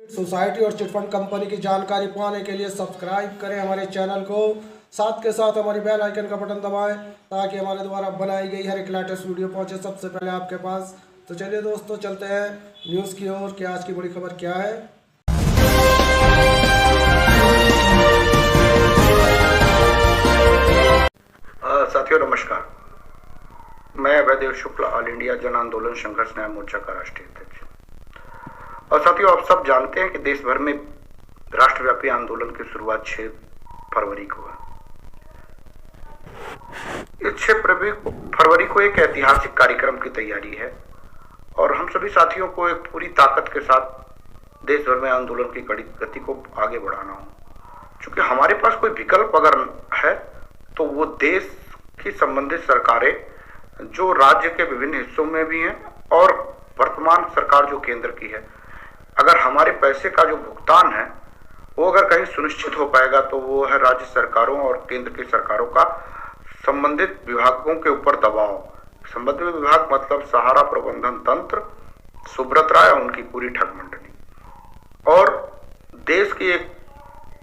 Society और chit fund company की जानकारी पाने के लिए सब्सक्राइब करें हमारे चैनल को। साथ के साथ हमारी बेल आइकन का बटन दबाएं ताकि हमारे द्वारा बनाई गई हर एक लेटेस्ट वीडियो पहुंचे सबसे पहले आपके पास। तो चलिए दोस्तों, चलते हैं न्यूज़ की ओर कि आज की बड़ी खबर क्या है। साथियों नमस्कार, मैं अभयदेव शुक्ला, ऑल इंडिया जन आंदोलन संघर्ष न्याय मोर्चा का राष्ट्रीय अध्यक्ष। और साथियों, आप सब जानते हैं कि देश भर में राष्ट्रव्यापी आंदोलन की शुरुआत 6 फरवरी को है। इस 6 फरवरी को एक ऐतिहासिक कार्यक्रम की तैयारी है और हम सभी साथियों को एक पूरी ताकत के साथ देश भर में आंदोलन की गति को आगे बढ़ाना हो। चूंकि हमारे पास कोई विकल्प अगर है तो वो देश की संबंधित सरकारें जो राज्य के विभिन्न हिस्सों में भी हैं और वर्तमान सरकार जो केंद्र की है, अगर हमारे पैसे का जो भुगतान है वो अगर कहीं सुनिश्चित हो पाएगा तो वो है राज्य सरकारों और केंद्र की सरकारों का संबंधित विभागों के ऊपर दबाव। संबंधित विभाग मतलब सहारा प्रबंधन तंत्र, सुब्रत राय और उनकी पूरी ठग मंडली, और देश की एक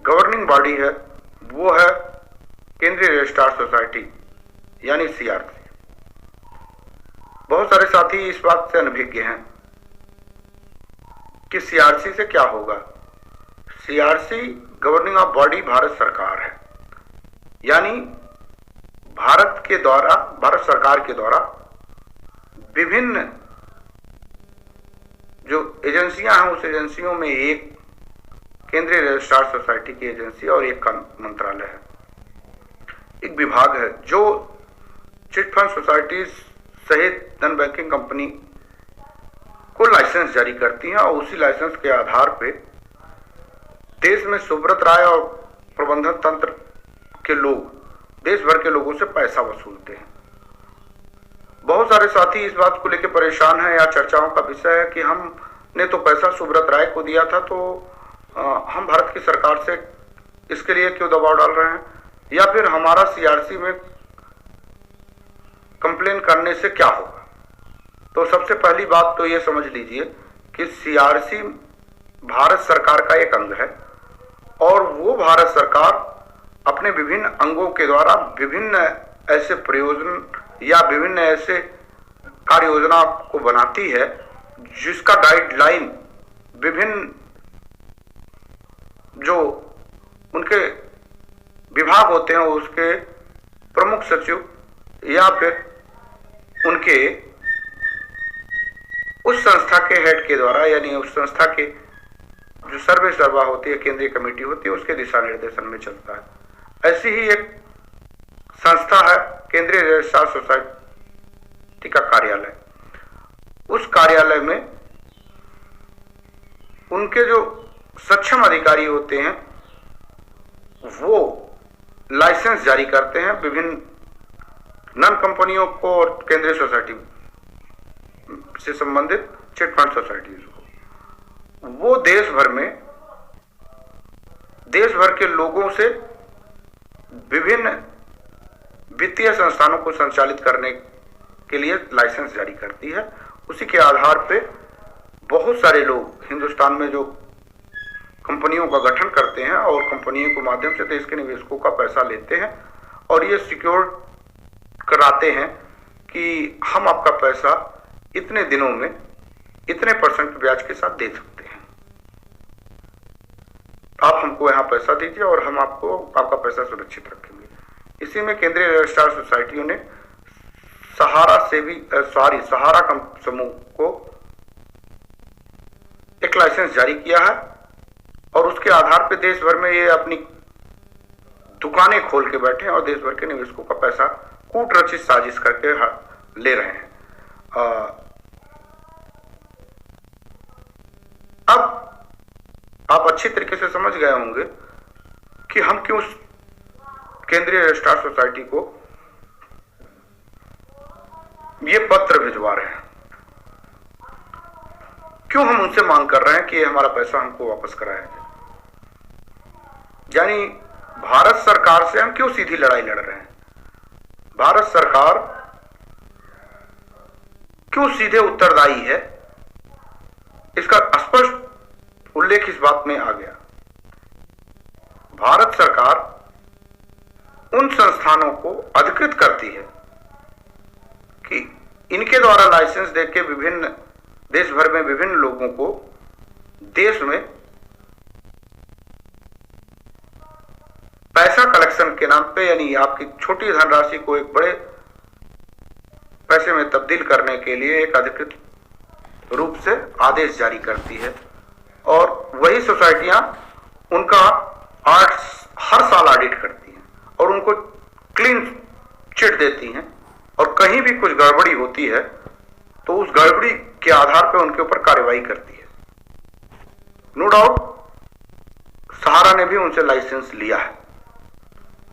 गवर्निंग बॉडी है वो है केंद्रीय रजिस्ट्रार सोसाइटी यानी सीआरसी। बहुत सारे साथी इस बात से अनभिज्ञ हैं कि सीआरसी से क्या होगा। CRC governing of body Bharat सरकार है, यानी भारत सरकार के द्वारा विभिन्न जो एजेंसियां हैं उस एजेंसियों में एक केंद्रीय रजिस्ट्रार सोसाइटी की एजेंसी और एक मंत्रालय है, एक विभाग है जो चिटफंड सोसाइटीज सहित नॉन बैंकिंग कंपनी को लाइसेंस जारी करती हैं और उसी लाइसेंस के आधार पे देश में सुब्रत राय और प्रबंधन तंत्र के लोग देश भर के लोगों से पैसा वसूलते हैं। बहुत सारे साथी इस बात को लेकर परेशान हैं या चर्चाओं का विषय है कि हमने तो पैसा सुब्रत राय को दिया था, तो हम भारत की सरकार से इसके लिए क्यों दबाव डाल रहे हैं, या फिर हमारा सीआरसी में कंप्लेन करने से क्या होगा। तो सबसे पहली बात तो ये समझ लीजिए कि सीआरसी भारत सरकार का एक अंग है और वो भारत सरकार अपने विभिन्न अंगों के द्वारा विभिन्न ऐसे प्रयोजन या विभिन्न ऐसे कार्य योजना को बनाती है जिसका गाइडलाइन विभिन्न जो उनके विभाग होते हैं उसके प्रमुख सचिव या फिर उनके उस संस्था के हेड के द्वारा, यानी उस संस्था के जो सर्वे सर्वा होती है, केंद्रीय कमेटी होती है, उसके दिशा निर्देशन में चलता है। ऐसी ही एक संस्था है केंद्रीय रजिस्ट्रार सोसाइटी का कार्यालय। उस कार्यालय में उनके जो सक्षम अधिकारी होते हैं वो लाइसेंस जारी करते हैं विभिन्न नॉन कंपनियों को और केंद्रीय सोसाइटी से संबंधित चिटफंड सोसाइटीज को। वो देश भर के लोगों से विभिन्न वित्तीय संस्थानों को संचालित करने के लिए लाइसेंस जारी करती है। उसी के आधार पे बहुत सारे लोग हिंदुस्तान में जो कंपनियों का गठन करते हैं और कंपनियों के माध्यम से देश के निवेशकों का पैसा लेते हैं और ये सिक्योर कराते हैं कि हम आपका पैसा इतने दिनों में इतने % ब्याज के साथ दे सकते हैं, आप हमको यहाँ पैसा दीजिए और हम आपका पैसा सुरक्षित रखेंगे। इसी में केंद्रीय रजिस्ट्रार सोसाइटियों ने सहारा समूह को एक लाइसेंस जारी किया है और उसके आधार पर देश भर में ये अपनी दुकानें खोल के बैठे हैं और देश भर के निवेशकों का पैसा कूटरचित साजिश करके ले रहे हैं। अब आप अच्छी तरीके से समझ गए होंगे कि हम क्यों केंद्रीय रजिस्ट्रार सोसाइटी को ये पत्र भिजवा रहे हैं, क्यों हम उनसे मांग कर रहे हैं कि हमारा पैसा हमको वापस कराया जाए। यानी भारत सरकार से हम क्यों सीधी लड़ाई लड़ रहे हैं, भारत सरकार क्यों सीधे उत्तरदायी है, इसका स्पष्ट उल्लेख इस बात में आ गया, भारत सरकार उन संस्थानों को अधिकृत करती है कि इनके द्वारा लाइसेंस देके विभिन्न देश भर में विभिन्न लोगों को देश में पैसा कलेक्शन के नाम पे, यानी आपकी छोटी धनराशि को एक बड़े पैसे में तब्दील करने के लिए एक अधिकृत रूप से आदेश जारी करती है। और वही सोसाइटियां उनका हर साल ऑडिट करती हैं और उनको क्लीन चिट देती हैं, और कहीं भी कुछ गड़बड़ी होती है तो उस गड़बड़ी के आधार पर उनके ऊपर कार्रवाई करती है। नो डाउट सहारा ने भी उनसे लाइसेंस लिया है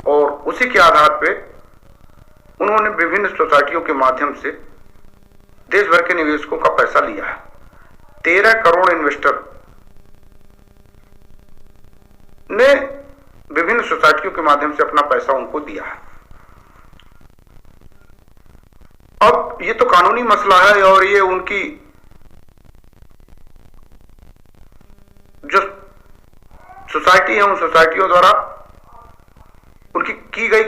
और उसी के आधार पे उन्होंने विभिन्न सोसाइटियों के माध्यम से देश भर के निवेशकों का पैसा लिया है। 13 करोड़ इन्वेस्टर ने विभिन्न सोसाइटियों के माध्यम से अपना पैसा उनको दिया है। अब ये तो कानूनी मसला है और ये उनकी जो सोसाइटी है उन सोसाइटियों द्वारा उनकी की गई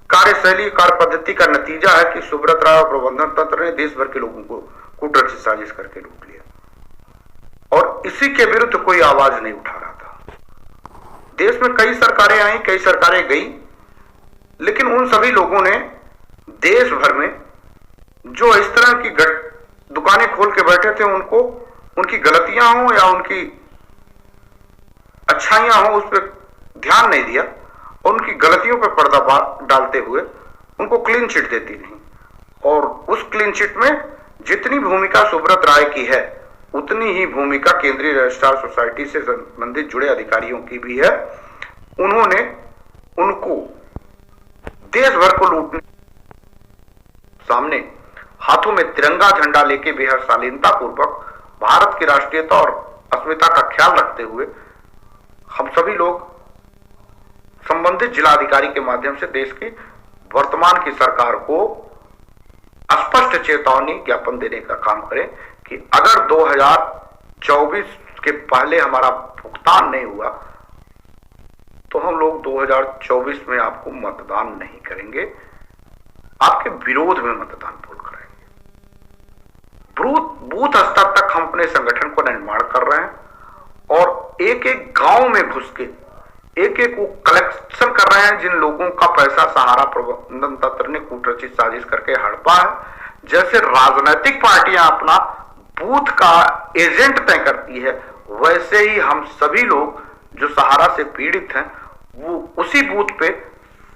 कार्यशैली कार्य पद्धति का नतीजा है कि सुब्रत राय और प्रबंधन तंत्र ने देश भर के लोगों को कूटरचित साजिश करके लूट लिया और इसी के विरुद्ध कोई आवाज नहीं उठा रहा था। देश में कई सरकारें आई, कई सरकारें गई, लेकिन उन सभी लोगों ने देश भर में जो इस तरह की दुकानें खोल के बैठे थे उनको उनकी गलतियां हो या उनकी अच्छाइयां हो उस पर ध्यान नहीं दिया और उनकी गलतियों पर पर्दा डालते हुए उनको क्लीन चिट देती नहीं। और उस क्लीन चिट में जितनी भूमिका सुब्रत राय की है उतनी ही भूमिका केंद्रीय रजिस्ट्रार सोसाइटी से संबंधित जुड़े अधिकारियों की भी है। उन्होंने उनको देश भर को लूटने सामने हाथों में तिरंगा झंडा लेके बेहद शालीनता पूर्वक भारत की राष्ट्रीयता और अस्मिता का ख्याल रखते हुए हम सभी लोग संबंधित जिलाधिकारी के माध्यम से देश की वर्तमान की सरकार को स्पष्ट चेतावनी ज्ञापन देने का काम करें कि अगर 2024 के पहले हमारा भुगतान नहीं हुआ तो हम लोग 2024 में आपको मतदान नहीं करेंगे, आपके विरोध में मतदान पोल कराएंगे। बूथ स्तर तक हम अपने संगठन को निर्माण कर रहे हैं और एक एक गांव में घुस के एक एक वो कलेक्शन कर रहे हैं जिन लोगों का पैसा सहारा प्रबंधन तंत्र ने कूटरचित साजिश करके हड़पा है। जैसे राजनीतिक पार्टियां अपना बूथ का एजेंट तय करती है, वैसे ही हम सभी लोग जो सहारा से पीड़ित हैं वो उसी बूथ पे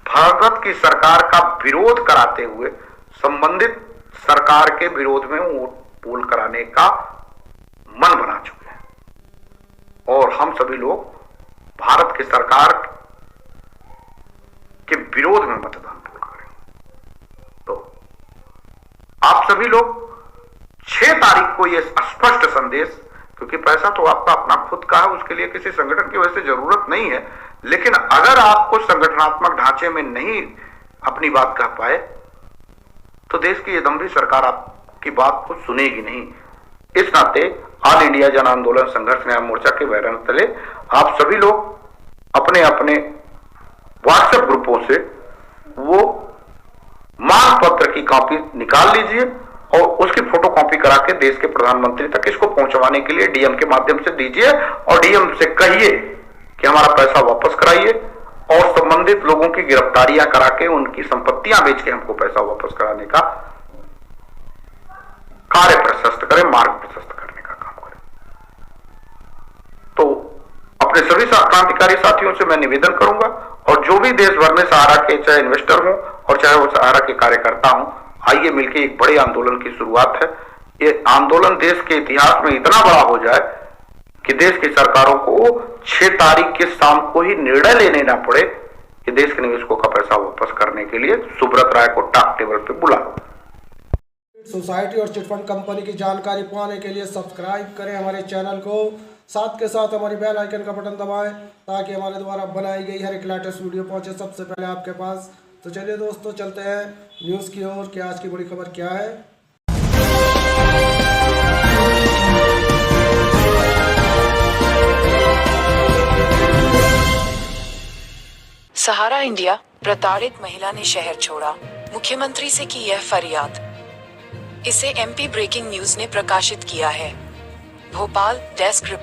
भारत की सरकार का विरोध कराते हुए संबंधित सरकार के विरोध में वोट पोल कराने का मन बना चुके हैं और हम सभी लोग भारत की सरकार के विरोध में मतदान पोल करेंगे। तो आप सभी लोग 6 तारीख को यह स्पष्ट संदेश, क्योंकि पैसा तो आपका अपना खुद का है, उसके लिए किसी संगठन की वैसे जरूरत नहीं है, लेकिन अगर आपको संगठनात्मक ढांचे में नहीं अपनी बात कह पाए तो देश की ये दम्भी सरकार आपकी बात को सुनेगी नहीं। इस नाते ऑल इंडिया जन आंदोलन संघर्ष न्याय मोर्चा के बैनर तले आप सभी लोग अपने अपने व्हाट्सएप ग्रुपों से वो मांग पत्र की कॉपी निकाल लीजिए और उसकी फोटो कॉपी करा के देश के प्रधानमंत्री तक इसको पहुंचवाने के लिए डीएम के माध्यम से दीजिए और डीएम से कहिए कि हमारा पैसा वापस कराइए और संबंधित लोगों की गिरफ्तारियां करा के उनकी संपत्तियां बेच के हमको पैसा वापस कराने का कार्य प्रशस्त करें, मार्ग प्रशस्त करने का काम करें। तो अपने सभी क्रांतिकारी साथियों से मैं निवेदन करूंगा और जो भी देश भर में सहारा के चाहे इन्वेस्टर हो और चाहे वो सहारा के कार्यकर्ता हो, आइए मिलकर एक बड़े आंदोलन की शुरुआत है। ये आंदोलन देश के इतिहास में इतना बड़ा हो जाए कि देश की सरकारों को 6 तारीख के शाम को ही निर्णय लेने ना पड़े कि देश के निवेशकों का पैसा वापस करने के लिए सुब्रत राय को टॉप टेबल पे बुला। सोसाइटी और चिटफंड कंपनी की जानकारी पाने के लिए सब्सक्राइब करें हमारे चैनल को, साथ के साथ हमारी बेल आइकन का बटन दबाएं ताकि हमारे द्वारा बनाई गई हर एक लेटेस्ट वीडियो पहुंचे सबसे पहले आपके पास। तो चलिए दोस्तों चलते हैं न्यूज़ की ओर कि आज की बड़ी खबर क्या है। सहारा इंडिया, प्रताड़ित महिला ने शहर छोड़ा, मुख्यमंत्री से की यह फरियाद। इसे एमपी ब्रेकिंग न्यूज ने प्रकाशित किया है। Bhopal desk report.